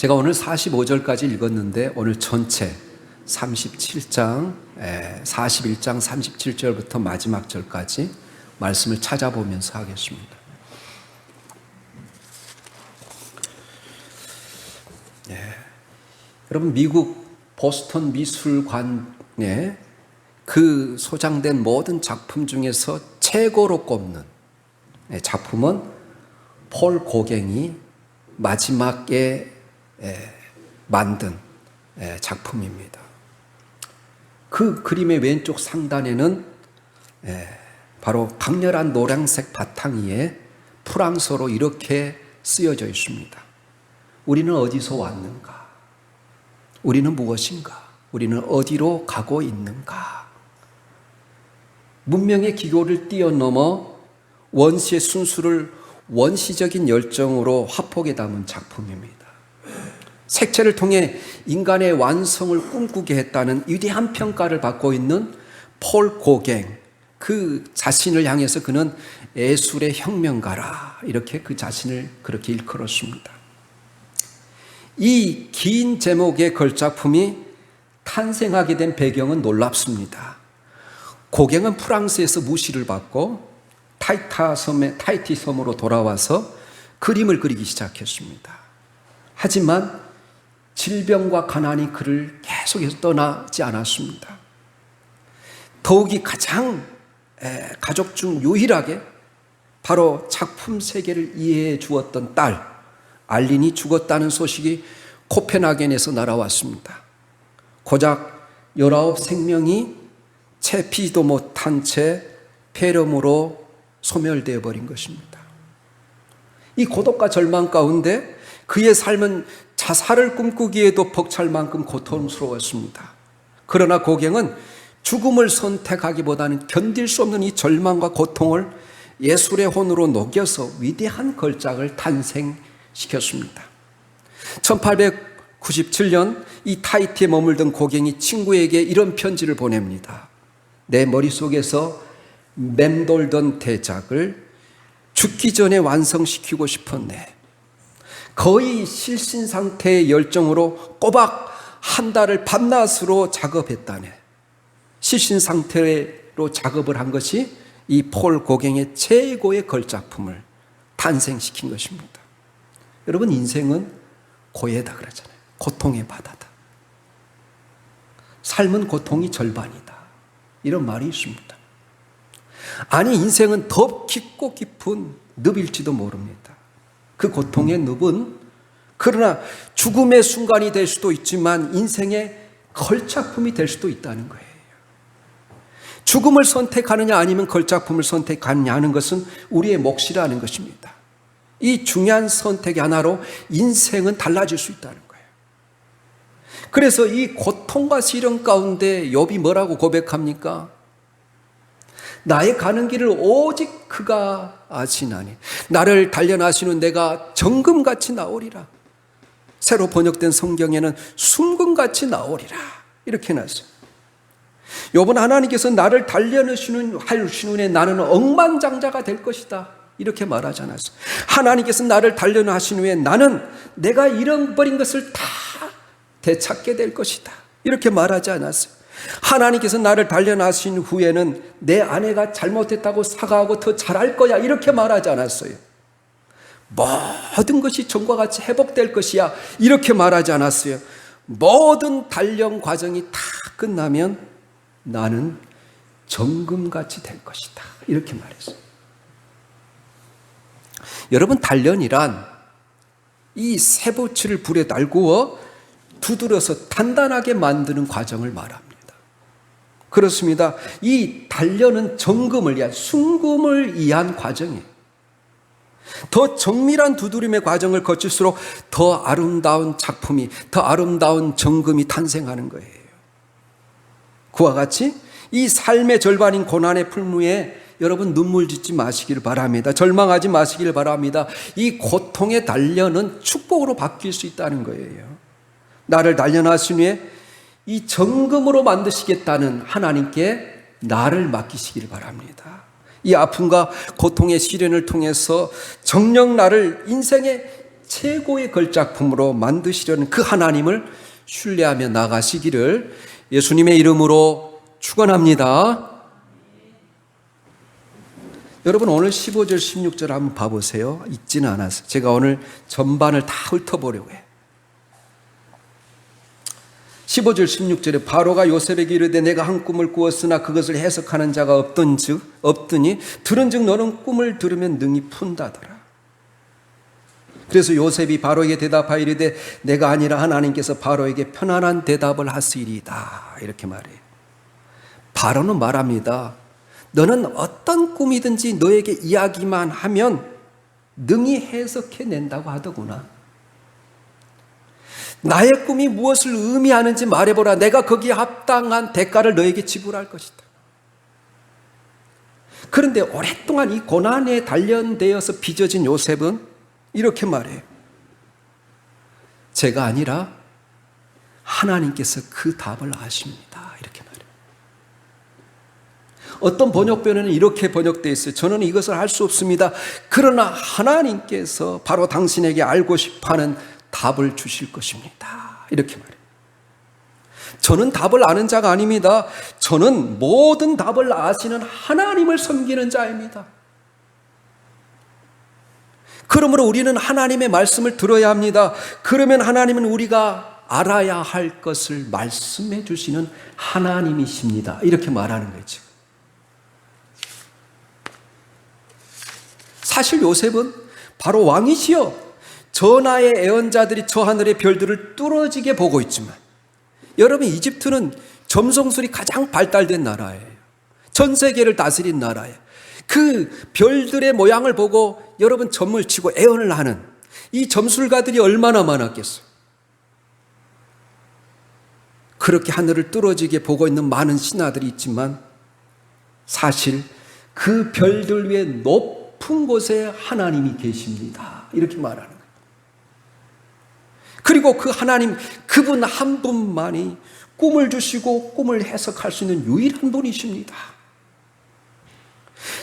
제가 오늘 45절까지 읽었는데 오늘 전체 37장, 41장 37절부터 마지막 절까지 말씀을 찾아보면서 하겠습니다. 여러분, 미국 보스턴 미술관에 그 소장된 모든 작품 중에서 최고로 꼽는 작품은 폴 고갱이 마지막에 만든 작품입니다. 그 그림의 왼쪽 상단에는 바로 강렬한 노란색 바탕 위에 프랑스어로 이렇게 쓰여져 있습니다. 우리는 어디서 왔는가? 우리는 무엇인가? 우리는 어디로 가고 있는가? 문명의 기교를 뛰어넘어 원시의 순수를 원시적인 열정으로 화폭에 담은 작품입니다. 색채를 통해 인간의 완성을 꿈꾸게 했다는 위대한 평가를 받고 있는 폴 고갱, 그 자신을 향해서 그는 예술의 혁명가라, 이렇게 그 자신을 그렇게 일컬었습니다. 이 긴 제목의 걸작품이 탄생하게 된 배경은 놀랍습니다. 고갱은 프랑스에서 무시를 받고 타이티 섬으로 돌아와서 그림을 그리기 시작했습니다. 하지만 질병과 가난이 그를 계속해서 떠나지 않았습니다. 더욱이 가장 가족 중 유일하게 바로 작품 세계를 이해해 주었던 딸 알린이 죽었다는 소식이 코펜하겐에서 날아왔습니다. 고작 19 생명이 채피도 못한 채 폐렴으로 소멸되어 버린 것입니다. 이 고독과 절망 가운데 그의 삶은 자살을 꿈꾸기에도 벅찰 만큼 고통스러웠습니다. 그러나 고갱은 죽음을 선택하기보다는 견딜 수 없는 이 절망과 고통을 예술의 혼으로 녹여서 위대한 걸작을 탄생시켰습니다. 1897년 이 타이티에 머물던 고갱이 친구에게 이런 편지를 보냅니다. 내 머릿속에서 맴돌던 대작을 죽기 전에 완성시키고 싶었네. 거의 실신 상태의 열정으로 꼬박 한 달을 밤낮으로 작업했다네. 실신 상태로 작업을 한 것이 이 폴 고갱의 최고의 걸작품을 탄생시킨 것입니다. 여러분, 인생은 고해다 그러잖아요. 고통의 바다다. 삶은 고통이 절반이다, 이런 말이 있습니다. 아니, 인생은 더 깊고 깊은 늪일지도 모릅니다. 그 고통의 늪은 그러나 죽음의 순간이 될 수도 있지만 인생의 걸작품이 될 수도 있다는 거예요. 죽음을 선택하느냐 아니면 걸작품을 선택하느냐 하는 것은 우리의 몫이라는 것입니다. 이 중요한 선택의 하나로 인생은 달라질 수 있다는 거예요. 그래서 이 고통과 시련 가운데 욥이 뭐라고 고백합니까? 나의 가는 길을 오직 그가 아시나니 나를 단련하시는 내가 정금같이 나오리라. 새로 번역된 성경에는 순금같이 나오리라, 이렇게 해놨어요. 욥은 하나님께서 나를 단련하시는 후에 나는 억만장자가 될 것이다, 이렇게 말하지 않았어요. 하나님께서 나를 단련하신 후에 나는 내가 잃어버린 것을 다 되찾게 될 것이다, 이렇게 말하지 않았어요. 하나님께서 나를 단련하신 후에는 내 아내가 잘못했다고 사과하고 더 잘할 거야, 이렇게 말하지 않았어요. 모든 것이 전과 같이 회복될 것이야, 이렇게 말하지 않았어요. 모든 단련 과정이 다 끝나면 나는 정금같이 될 것이다, 이렇게 말했어요. 여러분, 단련이란 이 쇠붙이를 불에 달구어 두드려서 단단하게 만드는 과정을 말합니다. 그렇습니다. 이 단련은 정금을 위한, 순금을 위한 과정이에요. 더 정밀한 두드림의 과정을 거칠수록 더 아름다운 작품이, 더 아름다운 정금이 탄생하는 거예요. 그와 같이 이 삶의 절반인 고난의 풀무에 여러분 눈물 짓지 마시길 바랍니다. 절망하지 마시길 바랍니다. 이 고통의 단련은 축복으로 바뀔 수 있다는 거예요. 나를 단련하신 후에 이 정금으로 만드시겠다는 하나님께 나를 맡기시길 바랍니다. 이 아픔과 고통의 시련을 통해서 정녕 나를 인생의 최고의 걸작품으로 만드시려는 그 하나님을 신뢰하며 나가시기를 예수님의 이름으로 축원합니다. 여러분 오늘 15절 16절 한번 봐보세요. 읽지는 않았어요. 제가 오늘 전반을 다 훑어보려고 해요. 15절 16절에 바로가 요셉에게 이르되 내가 한 꿈을 꾸었으나 그것을 해석하는 자가 없더니 들은즉 너는 꿈을 들으면 능히 푼다더라. 그래서 요셉이 바로에게 대답하여 이르되 내가 아니라 하나님께서 바로에게 편안한 대답을 하시리이다. 이렇게 말해요. 바로는 말합니다. 너는 어떤 꿈이든지 너에게 이야기만 하면 능히 해석해낸다고 하더구나. 나의 꿈이 무엇을 의미하는지 말해보라. 내가 거기에 합당한 대가를 너에게 지불할 것이다. 그런데 오랫동안 이 고난에 단련되어서 빚어진 요셉은 이렇게 말해요. 제가 아니라 하나님께서 그 답을 아십니다. 이렇게 말해요. 어떤 번역본에는 이렇게 번역되어 있어요. 저는 이것을 할 수 없습니다. 그러나 하나님께서 바로 당신에게 알고 싶어하는 답을 주실 것입니다. 이렇게 말해요. 저는 답을 아는 자가 아닙니다. 저는 모든 답을 아시는 하나님을 섬기는 자입니다. 그러므로 우리는 하나님의 말씀을 들어야 합니다. 그러면 하나님은 우리가 알아야 할 것을 말씀해 주시는 하나님이십니다. 이렇게 말하는 거죠. 사실 요셉은 바로 왕이시여 전하의 애언자들이 저 하늘의 별들을 뚫어지게 보고 있지만 여러분 이집트는 점성술이 가장 발달된 나라예요. 전 세계를 다스린 나라예요. 그 별들의 모양을 보고 여러분 점을 치고 애언을 하는 이 점술가들이 얼마나 많았겠어요. 그렇게 하늘을 뚫어지게 보고 있는 많은 신하들이 있지만 사실 그 별들 위에 높은 곳에 하나님이 계십니다. 이렇게 말하는 거예요. 그리고 그 하나님, 그분 한 분만이 꿈을 주시고 꿈을 해석할 수 있는 유일한 분이십니다.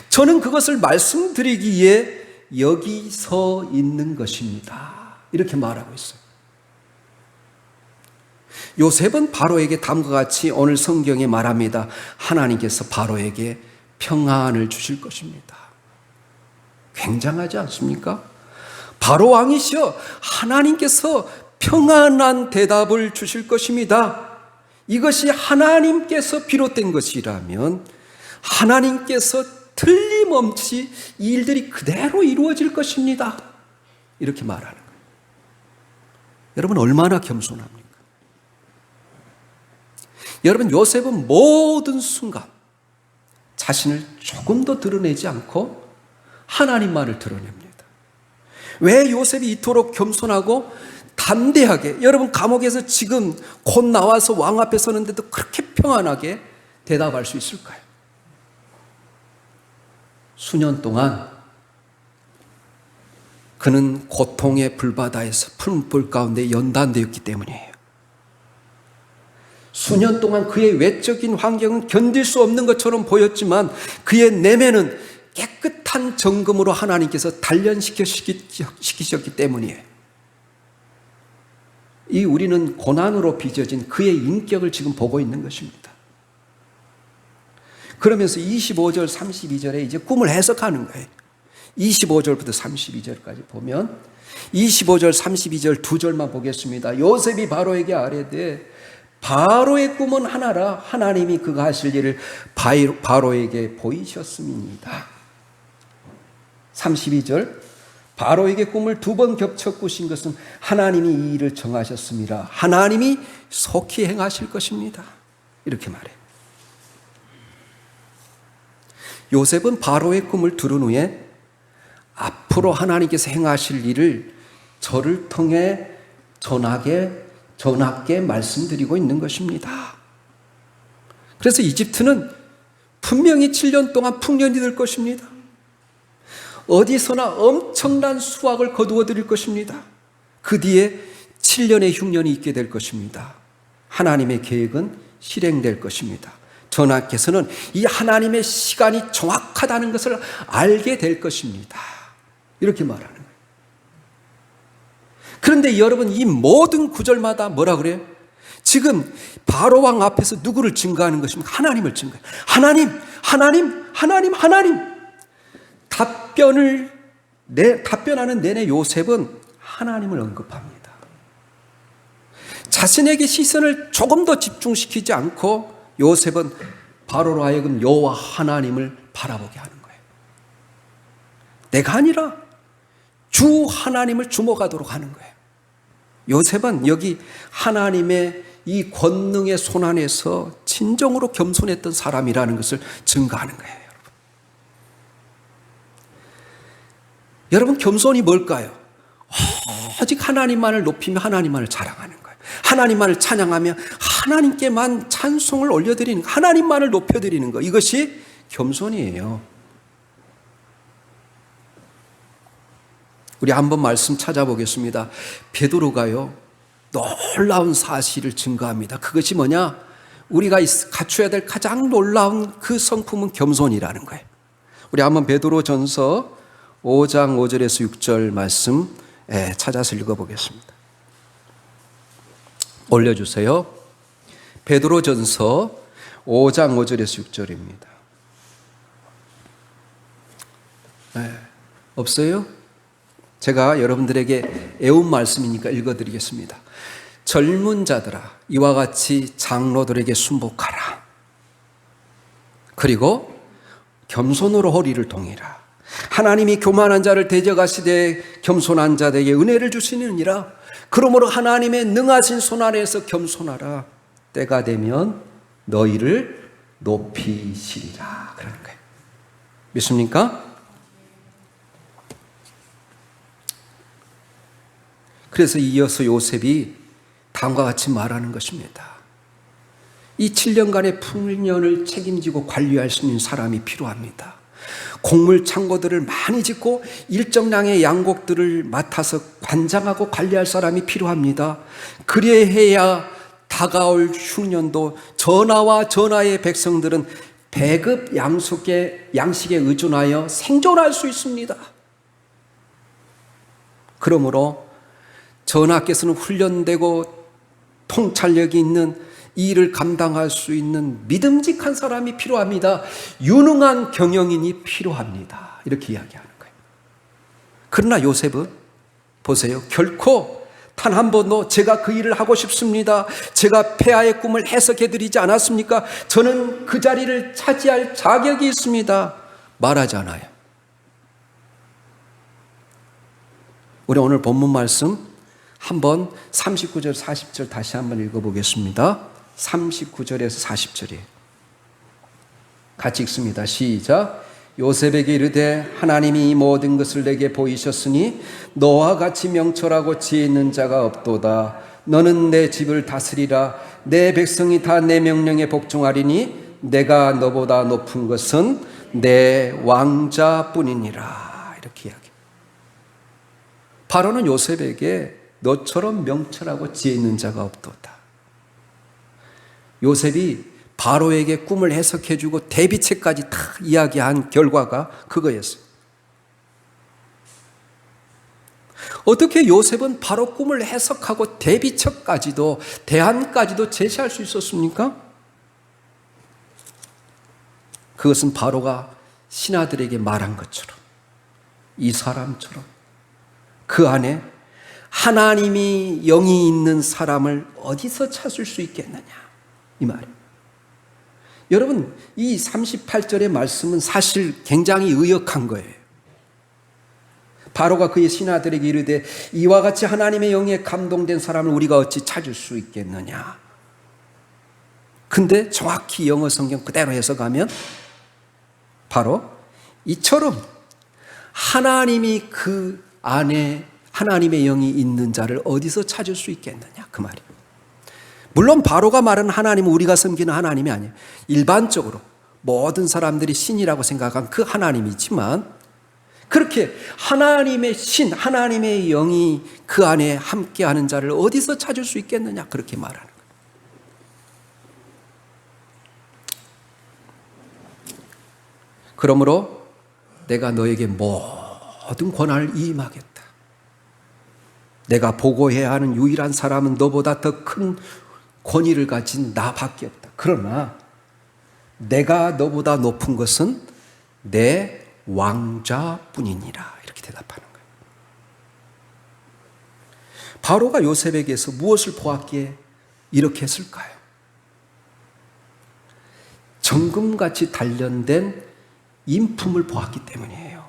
저는 그것을 말씀드리기에 여기 서 있는 것입니다. 이렇게 말하고 있어요. 요셉은 바로에게 다음과 같이 오늘 성경에 말합니다. 하나님께서 바로에게 평안을 주실 것입니다. 굉장하지 않습니까? 바로 왕이시여 하나님께서 평안한 대답을 주실 것입니다. 이것이 하나님께서 비롯된 것이라면 하나님께서 틀림없이 이 일들이 그대로 이루어질 것입니다. 이렇게 말하는 거예요. 여러분 얼마나 겸손합니까? 여러분 요셉은 모든 순간 자신을 조금도 드러내지 않고 하나님만을 드러냅니다. 왜 요셉이 이토록 겸손하고 담대하게 여러분 감옥에서 지금 곧 나와서 왕 앞에 서는데도 그렇게 평안하게 대답할 수 있을까요? 수년 동안 그는 고통의 불바다에서 푸른불 가운데 연단되었기 때문이에요. 수년 동안 그의 외적인 환경은 견딜 수 없는 것처럼 보였지만 그의 내면은 깨끗한 정금으로 하나님께서 단련시키셨기 때문이에요. 이 우리는 고난으로 빚어진 그의 인격을 지금 보고 있는 것입니다. 그러면서 25절 32절에 이제 꿈을 해석하는 거예요. 25절부터 32절까지 보면 25절 32절 두 절만 보겠습니다. 요셉이 바로에게 아뢰되 바로의 꿈은 하나라 하나님이 그가 하실 일을 바로에게 보이셨음이니이다. 32절 바로에게 꿈을 두 번 겹쳐 꾸신 것은 하나님이 이 일을 정하셨습니다. 하나님이 속히 행하실 것입니다. 이렇게 말해요. 요셉은 바로의 꿈을 들은 후에 앞으로 하나님께서 행하실 일을 저를 통해 전하게 말씀드리고 있는 것입니다. 그래서 이집트는 분명히 7년 동안 풍년이 될 것입니다. 어디서나 엄청난 수확을 거두어 드릴 것입니다. 그 뒤에 7년의 흉년이 있게 될 것입니다. 하나님의 계획은 실행될 것입니다. 전하께서는 이 하나님의 시간이 정확하다는 것을 알게 될 것입니다. 이렇게 말하는 거예요. 그런데 여러분, 이 모든 구절마다 뭐라 그래요? 지금 바로 왕 앞에서 누구를 증거하는 것입니까? 하나님을 증거해요. 하나님, 하나님, 하나님, 하나님. 답변하는 내내 요셉은 하나님을 언급합니다. 자신에게 시선을 조금 더 집중시키지 않고 요셉은 바로로 하여금 여호와 하나님을 바라보게 하는 거예요. 내가 아니라 주 하나님을 주목하도록 하는 거예요. 요셉은 여기 하나님의 이 권능의 손안에서 진정으로 겸손했던 사람이라는 것을 증거하는 거예요. 여러분, 겸손이 뭘까요? 오직 하나님만을 높이며 하나님만을 자랑하는 거예요. 하나님만을 찬양하며 하나님께만 찬송을 올려드리는 거예요. 하나님만을 높여드리는 거, 이것이 겸손이에요. 우리 한번 말씀 찾아보겠습니다. 베드로가요, 놀라운 사실을 증거합니다. 그것이 뭐냐? 우리가 갖춰야 될 가장 놀라운 그 성품은 겸손이라는 거예요. 우리 한번 베드로전서 5장 5절에서 6절 말씀 찾아서 읽어보겠습니다. 올려주세요. 베드로전서 5장 5절에서 6절입니다. 없어요? 제가 여러분들에게 애운 말씀이니까 읽어드리겠습니다. 젊은 자들아, 이와 같이 장로들에게 순복하라. 그리고 겸손으로 허리를 동이라. 하나님이 교만한 자를 대적하시되 겸손한 자들에게 은혜를 주시느니라. 그러므로 하나님의 능하신 손 아래에서 겸손하라. 때가 되면 너희를 높이시리라. 그러는 거예요. 믿습니까? 그래서 이어서 요셉이 다음과 같이 말하는 것입니다. 이 7년간의 풍년을 책임지고 관리할 수 있는 사람이 필요합니다. 곡물 창고들을 많이 짓고 일정량의 양곡들을 맡아서 관장하고 관리할 사람이 필요합니다. 그래야 다가올 흉년도 전하와 전하의 백성들은 배급 양식에 의존하여 생존할 수 있습니다. 그러므로 전하께서는 훈련되고 통찰력이 있는 이 일을 감당할 수 있는 믿음직한 사람이 필요합니다. 유능한 경영인이 필요합니다. 이렇게 이야기하는 거예요. 그러나 요셉은 보세요. 결코 단 한 번도 제가 그 일을 하고 싶습니다, 제가 폐하의 꿈을 해석해드리지 않았습니까? 저는 그 자리를 차지할 자격이 있습니다, 말하지 않아요. 우리 오늘 본문 말씀 한번 39절 40절 다시 한번 읽어보겠습니다. 39절에서 40절이에요. 같이 읽습니다. 시작. 요셉에게 이르되 하나님이 이 모든 것을 내게 보이셨으니 너와 같이 명철하고 지혜 있는 자가 없도다. 너는 내 집을 다스리라. 내 백성이 다 내 명령에 복종하리니 내가 너보다 높은 것은 내 왕자뿐이니라. 이렇게 이야기해요. 바로는 요셉에게 너처럼 명철하고 지혜 있는 자가 없도다. 요셉이 바로에게 꿈을 해석해주고 대비책까지 다 이야기한 결과가 그거였어요. 어떻게 요셉은 바로 꿈을 해석하고 대비책까지도, 대안까지도 제시할 수 있었습니까? 그것은 바로가 신하들에게 말한 것처럼, 이 사람처럼 그 안에 하나님이 영이 있는 사람을 어디서 찾을 수 있겠느냐, 이 말이에요. 여러분, 이 38절의 말씀은 사실 굉장히 의역한 거예요. 바로가 그의 신하들에게 이르되 이와 같이 하나님의 영에 감동된 사람을 우리가 어찌 찾을 수 있겠느냐. 근데 정확히 영어 성경 그대로 해석하면 바로 이처럼 하나님이 그 안에 하나님의 영이 있는 자를 어디서 찾을 수 있겠느냐, 그 말이에요. 물론 바로가 말하는 하나님은 우리가 섬기는 하나님이 아니에요. 일반적으로 모든 사람들이 신이라고 생각한 그 하나님이지만, 그렇게 하나님의 신, 하나님의 영이 그 안에 함께하는 자를 어디서 찾을 수 있겠느냐, 그렇게 말하는 거예요. 그러므로 내가 너에게 모든 권한을 이임하겠다. 내가 보고해야 하는 유일한 사람은 너보다 더 큰 권위를 가진 나밖에 없다. 그러나 내가 너보다 높은 것은 내 왕자뿐이니라. 이렇게 대답하는 거예요. 바로가 요셉에게서 무엇을 보았기에 이렇게 했을까요? 정금같이 단련된 인품을 보았기 때문이에요.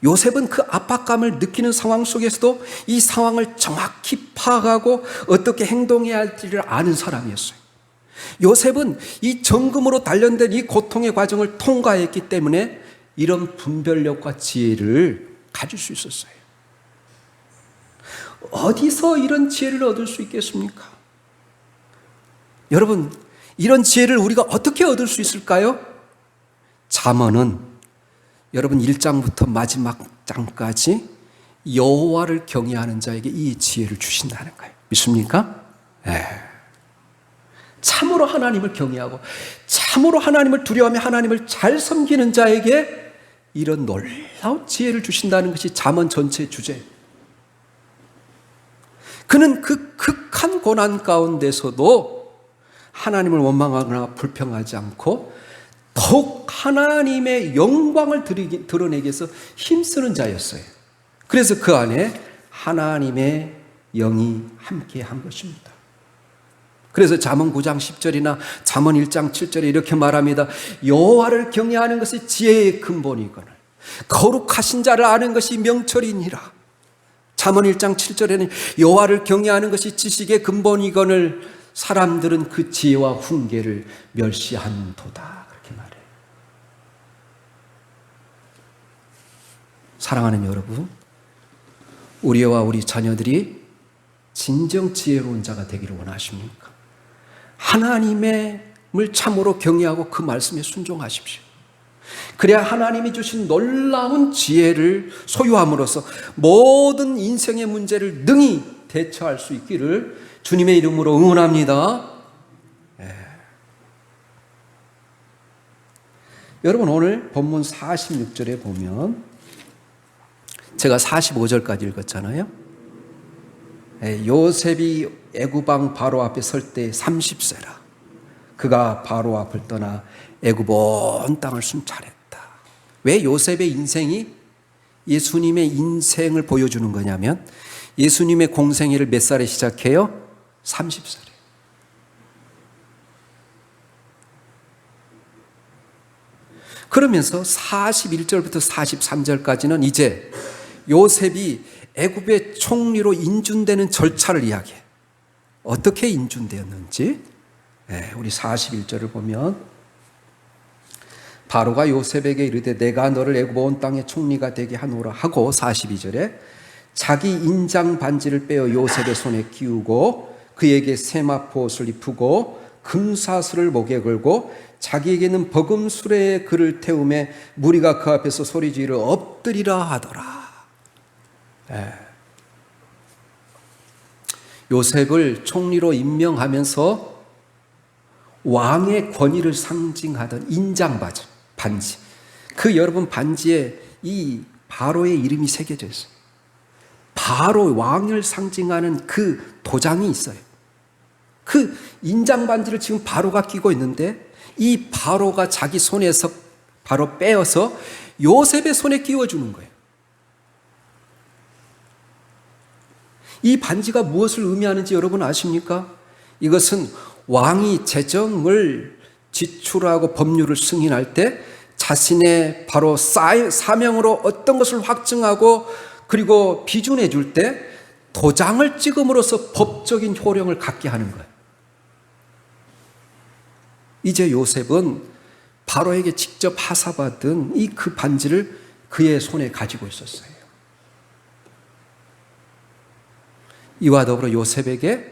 요셉은 그 압박감을 느끼는 상황 속에서도 이 상황을 정확히 파악하고 어떻게 행동해야 할지를 아는 사람이었어요. 요셉은 이 정금으로 단련된 이 고통의 과정을 통과했기 때문에 이런 분별력과 지혜를 가질 수 있었어요. 어디서 이런 지혜를 얻을 수 있겠습니까? 여러분, 이런 지혜를 우리가 어떻게 얻을 수 있을까요? 잠언은 여러분 1장부터 마지막 장까지 여호와를 경외하는 자에게 이 지혜를 주신다는 거예요. 믿습니까? 네. 참으로 하나님을 경외하고 참으로 하나님을 두려워하며 하나님을 잘 섬기는 자에게 이런 놀라운 지혜를 주신다는 것이 잠언 전체의 주제예요. 그는 그 극한 고난 가운데서도 하나님을 원망하거나 불평하지 않고 더욱 하나님의 영광을 드러내기 위해서 힘쓰는 자였어요. 그래서 그 안에 하나님의 영이 함께 한 것입니다. 그래서 잠언 9장 10절이나 잠언 1장 7절에 이렇게 말합니다. 여호와를 경외하는 것이 지혜의 근본이거늘 거룩하신 자를 아는 것이 명철이니라. 잠언 1장 7절에는 여호와를 경외하는 것이 지식의 근본이거늘 사람들은 그 지혜와 훈계를 멸시한도다. 그렇게 말해요. 사랑하는 여러분, 우리와 우리 자녀들이 진정 지혜로운 자가 되기를 원하십니까? 하나님을 참으로 경외하고 그 말씀에 순종하십시오. 그래야 하나님이 주신 놀라운 지혜를 소유함으로써 모든 인생의 문제를 능히 대처할 수 있기를 주님의 이름으로 응원합니다. 네. 여러분, 오늘 본문 46절에 보면 제가 45절까지 읽었잖아요. 요셉이 애굽왕 바로 앞에 설 때 30세라. 그가 바로 앞을 떠나 애굽 온 땅을 순찰했다. 왜 요셉의 인생이 예수님의 인생을 보여주는 거냐면 예수님의 공생애를 몇 살에 시작해요? 30살에. 그러면서 41절부터 43절까지는 이제 요셉이 애굽의 총리로 인준되는 절차를 이야기해. 어떻게 인준되었는지 우리 41절을 보면 바로가 요셉에게 이르되 내가 너를 애굽 온 땅의 총리가 되게 하노라 하고 42절에 자기 인장 반지를 빼어 요셉의 손에 끼우고 그에게 세마포 옷을 입히고 금사슬을 목에 걸고 자기에게는 버금 수레에 그를 태우매 무리가 그 앞에서 소리 지르 엎드리라 하더라. 요셉을 총리로 임명하면서 왕의 권위를 상징하던 인장 반지. 그 여러분 반지에 이 바로의 이름이 새겨져 있어요. 바로 왕을 상징하는 그 도장이 있어요. 그 인장 반지를 지금 바로가 끼고 있는데 이 바로가 자기 손에서 바로 빼어서 요셉의 손에 끼워주는 거예요. 이 반지가 무엇을 의미하는지 여러분 아십니까? 이것은 왕이 재정을 지출하고 법률을 승인할 때 자신의 바로 사명으로 어떤 것을 확증하고 그리고 비준해 줄 때 도장을 찍음으로써 법적인 효력을 갖게 하는 거예요. 이제 요셉은 바로에게 직접 하사받은 이 그 반지를 그의 손에 가지고 있었어요. 이와 더불어 요셉에게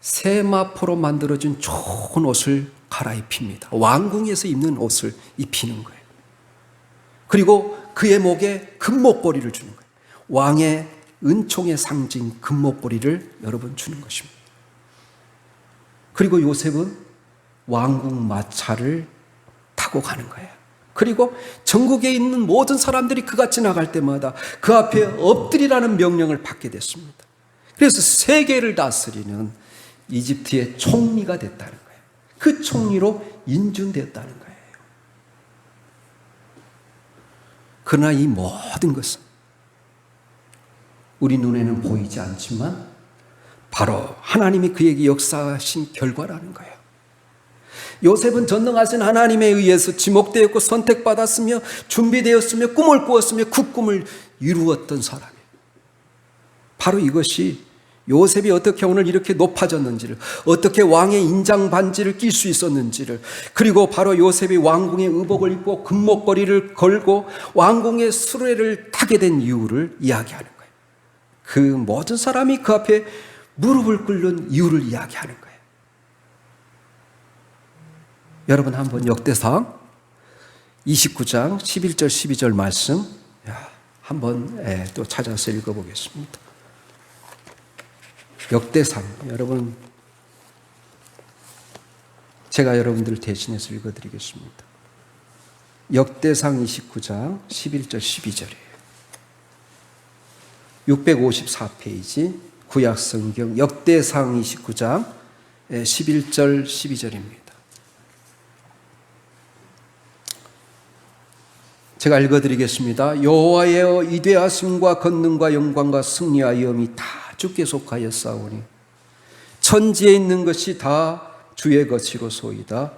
세마포로 만들어진 좋은 옷을 갈아입힙니다. 왕궁에서 입는 옷을 입히는 거예요. 그리고 그의 목에 금목걸이를 주는 거예요. 왕의 은총의 상징 금목걸이를 여러분 주는 것입니다. 그리고 요셉은 왕궁 마차를 타고 가는 거예요. 그리고 전국에 있는 모든 사람들이 그가 지나갈 때마다 그 앞에 엎드리라는 명령을 받게 됐습니다. 그래서 세계를 다스리는 이집트의 총리가 됐다는 거예요. 그 총리로 인준되었다는 거예요. 그러나 이 모든 것은 우리 눈에는 보이지 않지만 바로 하나님이 그에게 역사하신 결과라는 거예요. 요셉은 전능하신 하나님에 의해서 지목되었고 선택받았으며 준비되었으며 꿈을 꾸었으며 그 꿈을 이루었던 사람이에요. 바로 이것이 요셉이 어떻게 오늘 이렇게 높아졌는지를, 어떻게 왕의 인장 반지를 낄 수 있었는지를, 그리고 바로 요셉이 왕궁의 의복을 입고 금목걸이를 걸고 왕궁의 수레를 타게 된 이유를 이야기하는 거예요. 그 모든 사람이 그 앞에 무릎을 꿇는 이유를 이야기하는 거예요. 여러분 한번 역대상 29장 11절 12절 말씀 한번 또 찾아서 읽어보겠습니다. 역대상, 여러분 제가 여러분들 대신해서 읽어드리겠습니다. 역대상 29장 11절 12절이에요. 654페이지 구약성경 역대상 29장 11절 12절입니다. 제가 읽어드리겠습니다. 여호와여, 위대하심과 권능과 영광과 승리와 영이 다 주께 속하였사오니 천지에 있는 것이 다 주의 것이로소이다.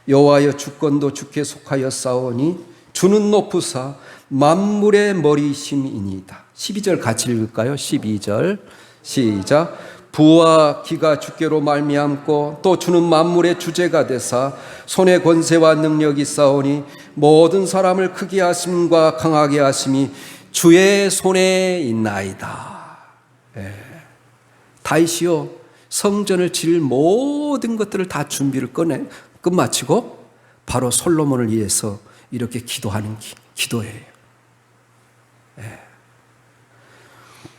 여호와여, 주권도 주께 속하였사오니 주는 높으사 만물의 머리심이니이다. 12절 같이 읽을까요? 12절 시작. 부와 기가 주께로 말미암고 또 주는 만물의 주제가 되사 손의 권세와 능력이 있사오니 모든 사람을 크게 하심과 강하게 하심이 주의 손에 있나이다. 다윗이요, 성전을 지을 모든 것들을 다 준비를 끝마치고 바로 솔로몬을 위해서 이렇게 기도하는 기도예요.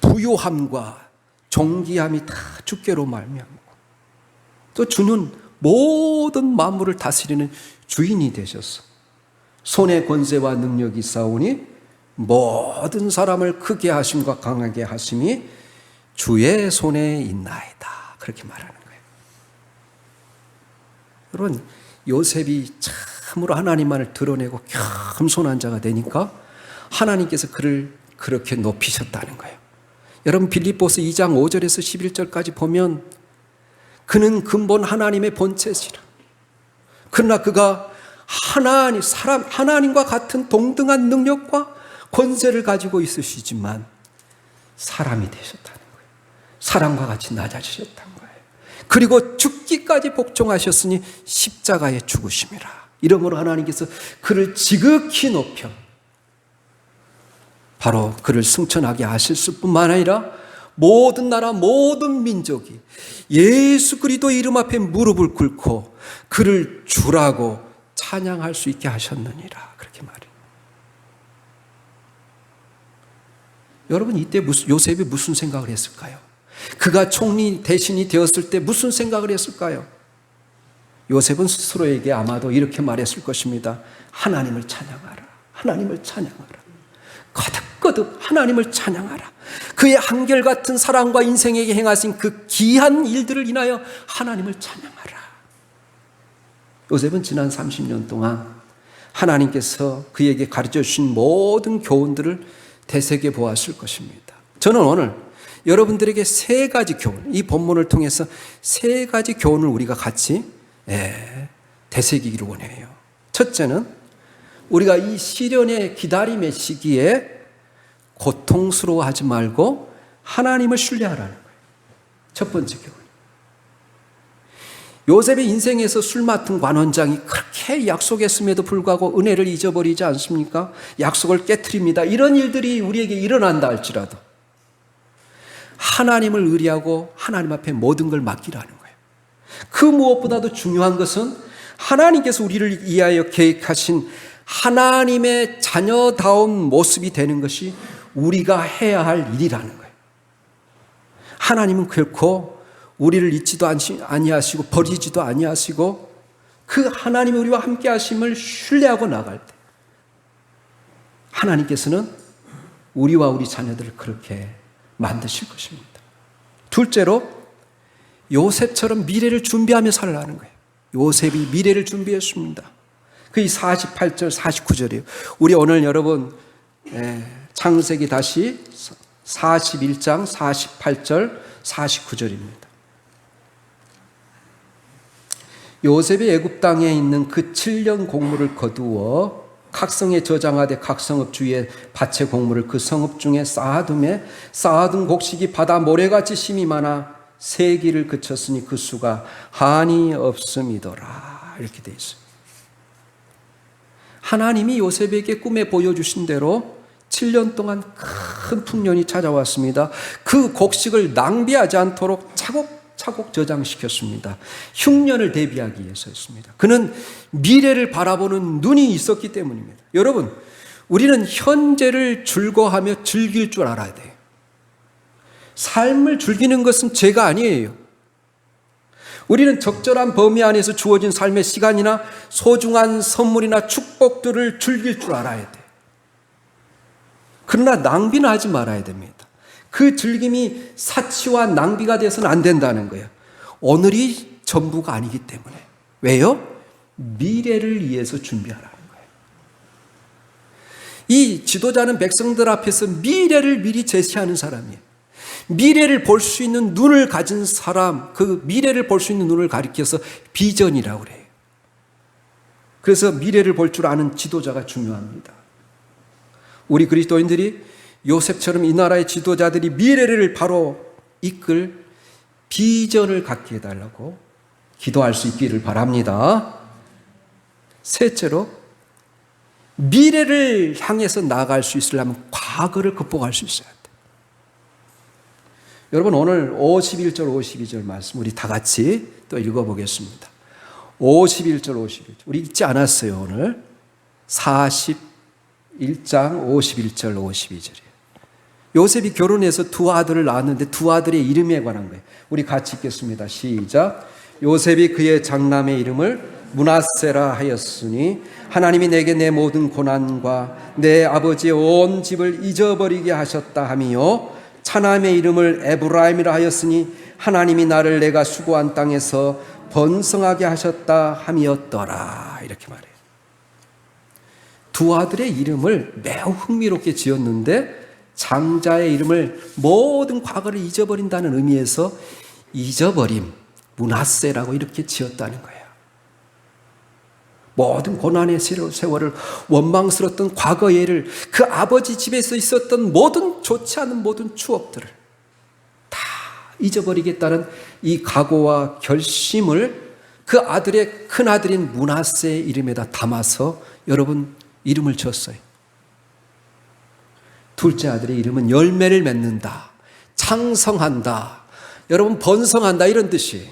부요함과 존귀함이 다 주께로 말미암고 또 주는 모든 만물을 다스리는 주인이 되셔서 손의 권세와 능력이 있사오니 모든 사람을 크게 하심과 강하게 하심이 주의 손에 있나이다. 그렇게 말하는 거예요. 여러분, 요셉이 참으로 하나님만을 드러내고 겸손한 자가 되니까 하나님께서 그를 그렇게 높이셨다는 거예요. 여러분, 빌립보서 2장 5절에서 11절까지 보면 그는 근본 하나님의 본체시라. 그러나 그가 하나님과 같은 동등한 능력과 권세를 가지고 있으시지만 사람이 되셨다는 거예요. 사람과 같이 낮아지셨다는 거예요. 그리고 죽기까지 복종하셨으니 십자가에 죽으심이라. 이러므로 하나님께서 그를 지극히 높여 바로 그를 승천하게 하실 뿐만 아니라 모든 나라 모든 민족이 예수 그리스도 이름 앞에 무릎을 꿇고 그를 주라고 찬양할 수 있게 하셨느니라. 그렇게 말해요. 여러분, 이때 요셉이 무슨 생각을 했을까요? 그가 총리 대신이 되었을 때 무슨 생각을 했을까요? 요셉은 스스로에게 아마도 이렇게 말했을 것입니다. 하나님을 찬양하라. 하나님을 찬양하라. 거듭거듭 하나님을 찬양하라. 그의 한결같은 사랑과 인생에게 행하신 그 귀한 일들을 인하여 하나님을 찬양하라. 요셉은 지난 30년 동안 하나님께서 그에게 가르쳐 주신 모든 교훈들을 되새겨 보았을 것입니다. 저는 오늘 여러분들에게 세 가지 교훈, 이 본문을 통해서 세 가지 교훈을 우리가 같이 되새기기를 원해요. 첫째는 우리가 이 시련의 기다림의 시기에 고통스러워하지 말고 하나님을 신뢰하라는 거예요. 첫 번째 교훈. 요셉의 인생에서 술 맡은 관원장이 그렇게 약속했음에도 불구하고 은혜를 잊어버리지 않습니까? 약속을 깨트립니다. 이런 일들이 우리에게 일어난다 할지라도 하나님을 의리하고 하나님 앞에 모든 걸 맡기라는 거예요. 그 무엇보다도 중요한 것은 하나님께서 우리를 위하여 계획하신 하나님의 자녀다운 모습이 되는 것이 우리가 해야 할 일이라는 거예요. 하나님은 결코 우리를 잊지도 아니하시고 버리지도 아니하시고 그 하나님이 우리와 함께 하심을 신뢰하고 나갈 때 하나님께서는 우리와 우리 자녀들을 그렇게 만드실 것입니다. 둘째로 요셉처럼 미래를 준비하며 살라는 거예요. 요셉이 미래를 준비했습니다. 그게 48절 49절이에요. 우리 오늘 여러분 창세기 다시 41장 48절 49절입니다. 요셉이 애굽 땅에 있는 그 7년 곡물을 거두어 각성에 저장하되 각성읍 주위에 밭의 곡물을 그 성읍 중에 쌓아둠에 쌓아둔 곡식이 바다 모래같이 심이 많아 세기를 그쳤으니 그 수가 한이 없음이더라. 이렇게 되어 있어요. 하나님이 요셉에게 꿈에 보여주신 대로 7년 동안 큰 풍년이 찾아왔습니다. 그 곡식을 낭비하지 않도록 차곡차곡 저장시켰습니다. 흉년을 대비하기 위해서였습니다. 그는 미래를 바라보는 눈이 있었기 때문입니다. 여러분, 우리는 현재를 즐거워하며 즐길 줄 알아야 돼요. 삶을 즐기는 것은 죄가 아니에요. 우리는 적절한 범위 안에서 주어진 삶의 시간이나 소중한 선물이나 축복들을 즐길 줄 알아야 돼요. 그러나 낭비는 하지 말아야 됩니다. 그 즐김이 사치와 낭비가 돼서는 안 된다는 거예요. 오늘이 전부가 아니기 때문에. 왜요? 미래를 위해서 준비하라는 거예요. 이 지도자는 백성들 앞에서 미래를 미리 제시하는 사람이에요. 미래를 볼 수 있는 눈을 가진 사람, 그 미래를 볼 수 있는 눈을 가리켜서 비전이라고 그래요. 그래서 미래를 볼 줄 아는 지도자가 중요합니다. 우리 그리스도인들이 요셉처럼 이 나라의 지도자들이 미래를 바로 이끌 비전을 갖게 해달라고 기도할 수 있기를 바랍니다. 셋째로, 미래를 향해서 나아갈 수 있으려면 과거를 극복할 수 있어야 돼요. 여러분, 오늘 51절 52절 말씀 우리 다 같이 또 읽어보겠습니다. 51절 52절 우리 읽지 않았어요. 오늘 41장 51절 52절이에요. 요셉이 결혼해서 두 아들을 낳았는데 두 아들의 이름에 관한 거예요. 우리 같이 읽겠습니다. 시작. 요셉이 그의 장남의 이름을 므낫세라 하였으니 하나님이 내게 내 모든 고난과 내 아버지의 온 집을 잊어버리게 하셨다 하며 차남의 이름을 에브라임이라 하였으니 하나님이 나를 내가 수고한 땅에서 번성하게 하셨다 함이었더라. 이렇게 말해요. 두 아들의 이름을 매우 흥미롭게 지었는데 장자의 이름을 모든 과거를 잊어버린다는 의미에서 잊어버림, 므낫세라고 이렇게 지었다는 거예요. 모든 고난의 세월을 원망스러웠던 과거 예를, 그 아버지 집에서 있었던 모든 좋지 않은 모든 추억들을 다 잊어버리겠다는 이 각오와 결심을 그 아들의 큰아들인 므낫세의 이름에다 담아서 여러분 이름을 지었어요. 둘째 아들의 이름은 열매를 맺는다, 창성한다, 여러분 번성한다 이런 뜻이.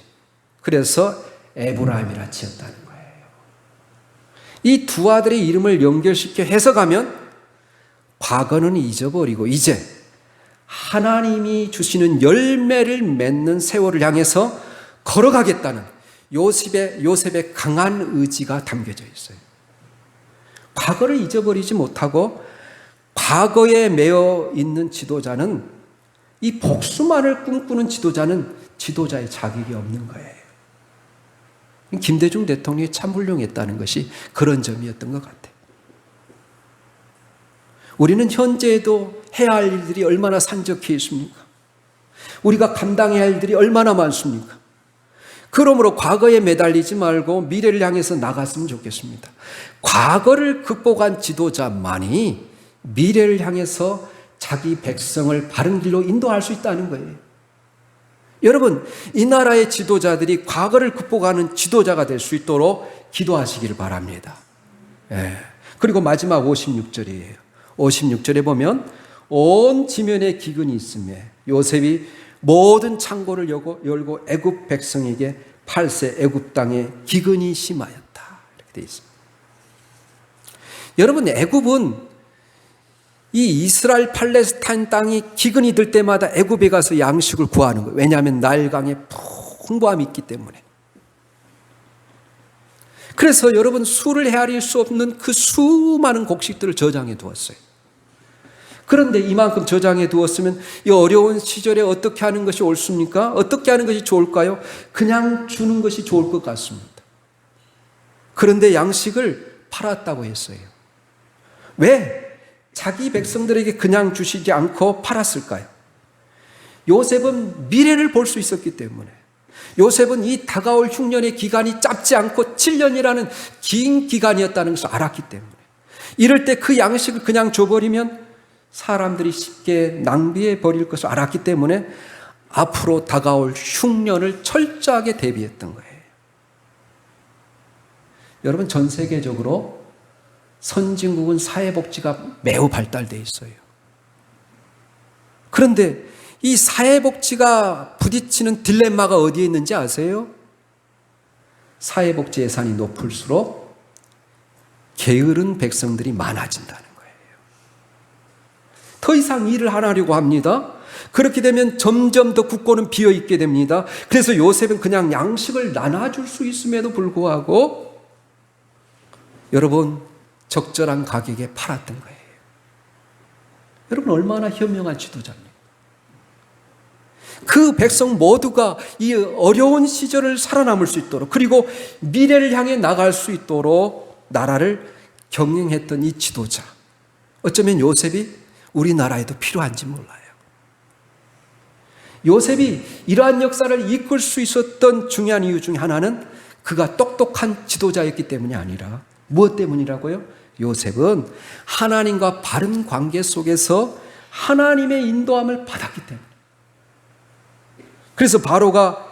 그래서 에브라임이라 지었다는 거예요. 이 두 아들의 이름을 연결시켜 해석하면 과거는 잊어버리고 이제 하나님이 주시는 열매를 맺는 세월을 향해서 걸어가겠다는 요셉의 강한 의지가 담겨져 있어요. 과거를 잊어버리지 못하고 과거에 매여 있는 지도자는, 이 복수만을 꿈꾸는 지도자는 지도자의 자격이 없는 거예요. 김대중 대통령이 참 훌륭했다는 것이 그런 점이었던 것 같아요. 우리는 현재에도 해야 할 일들이 얼마나 산적해 있습니까? 우리가 감당해야 할 일들이 얼마나 많습니까? 그러므로 과거에 매달리지 말고 미래를 향해서 나갔으면 좋겠습니다. 과거를 극복한 지도자만이 미래를 향해서 자기 백성을 바른 길로 인도할 수 있다는 거예요. 여러분, 이 나라의 지도자들이 과거를 극복하는 지도자가 될 수 있도록 기도하시기를 바랍니다. 그리고 마지막 56절이에요. 56절에 보면 온 지면에 기근이 있음에 요셉이 모든 창고를 열고 애굽 백성에게 팔세 애굽 땅에 기근이 심하였다. 이렇게 되어 있습니다. 여러분, 애굽은 이 이스라엘 팔레스타인 땅이 기근이 들 때마다 애굽에 가서 양식을 구하는 거예요. 왜냐하면 나일강에 풍부함이 있기 때문에. 그래서 여러분, 수를 헤아릴 수 없는 그 수많은 곡식들을 저장해 두었어요. 그런데 이만큼 저장해 두었으면 이 어려운 시절에 어떻게 하는 것이 옳습니까? 어떻게 하는 것이 좋을까요? 그냥 주는 것이 좋을 것 같습니다. 그런데 양식을 팔았다고 했어요. 왜 자기 백성들에게 그냥 주시지 않고 팔았을까요? 요셉은 미래를 볼 수 있었기 때문에, 요셉은 이 다가올 흉년의 기간이 짧지 않고 7년이라는 긴 기간이었다는 것을 알았기 때문에, 이럴 때 그 양식을 그냥 줘버리면 사람들이 쉽게 낭비해 버릴 것을 알았기 때문에 앞으로 다가올 흉년을 철저하게 대비했던 거예요. 여러분, 전 세계적으로 선진국은 사회복지가 매우 발달되어 있어요. 그런데 이 사회복지가 부딪히는 딜레마가 어디에 있는지 아세요? 사회복지 예산이 높을수록 게으른 백성들이 많아진다는 거예요. 더 이상 일을 안 하려고 합니다. 그렇게 되면 점점 더 국고는 비어있게 됩니다. 그래서 요셉은 그냥 양식을 나눠줄 수 있음에도 불구하고 여러분, 적절한 가격에 팔았던 거예요. 여러분, 얼마나 현명한 지도자입니까? 그 백성 모두가 이 어려운 시절을 살아남을 수 있도록, 그리고 미래를 향해 나갈 수 있도록 나라를 경영했던 이 지도자, 어쩌면 요셉이 우리나라에도 필요한지 몰라요. 요셉이 이러한 역사를 이끌 수 있었던 중요한 이유 중에 하나는 그가 똑똑한 지도자였기 때문이 아니라, 무엇 때문이라고요? 요셉은 하나님과 바른 관계 속에서 하나님의 인도함을 받았기 때문에. 그래서 바로가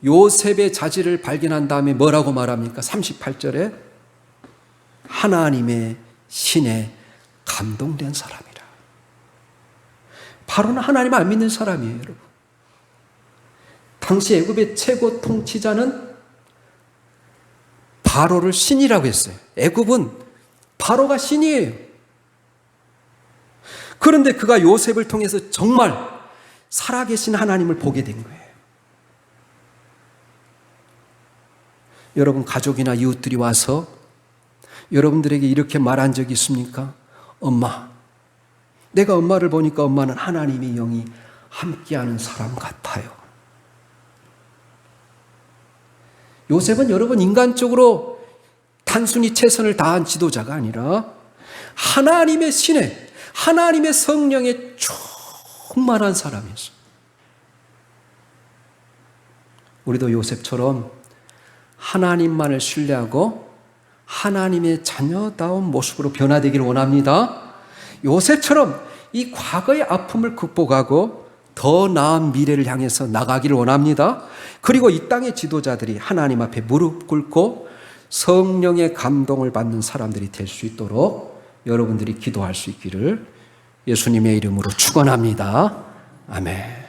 요셉의 자질을 발견한 다음에 뭐라고 말합니까? 38절에 하나님의 신에 감동된 사람이라. 바로는 하나님을 안 믿는 사람이에요, 여러분. 당시 애굽의 최고 통치자는 바로를 신이라고 했어요. 애굽은 바로가 신이에요. 그런데 그가 요셉을 통해서 정말 살아계신 하나님을 보게 된 거예요. 여러분, 가족이나 이웃들이 와서 여러분들에게 이렇게 말한 적이 있습니까? 엄마, 내가 엄마를 보니까 엄마는 하나님의 영이 함께하는 사람 같아요. 요셉은 여러분, 인간적으로 단순히 최선을 다한 지도자가 아니라 하나님의 신에, 하나님의 성령에 충만한 사람이었어요. 우리도 요셉처럼 하나님만을 신뢰하고 하나님의 자녀다운 모습으로 변화되기를 원합니다. 요셉처럼 이 과거의 아픔을 극복하고 더 나은 미래를 향해서 나가기를 원합니다. 그리고 이 땅의 지도자들이 하나님 앞에 무릎 꿇고 성령의 감동을 받는 사람들이 될 수 있도록 여러분들이 기도할 수 있기를 예수님의 이름으로 축원합니다. 아멘.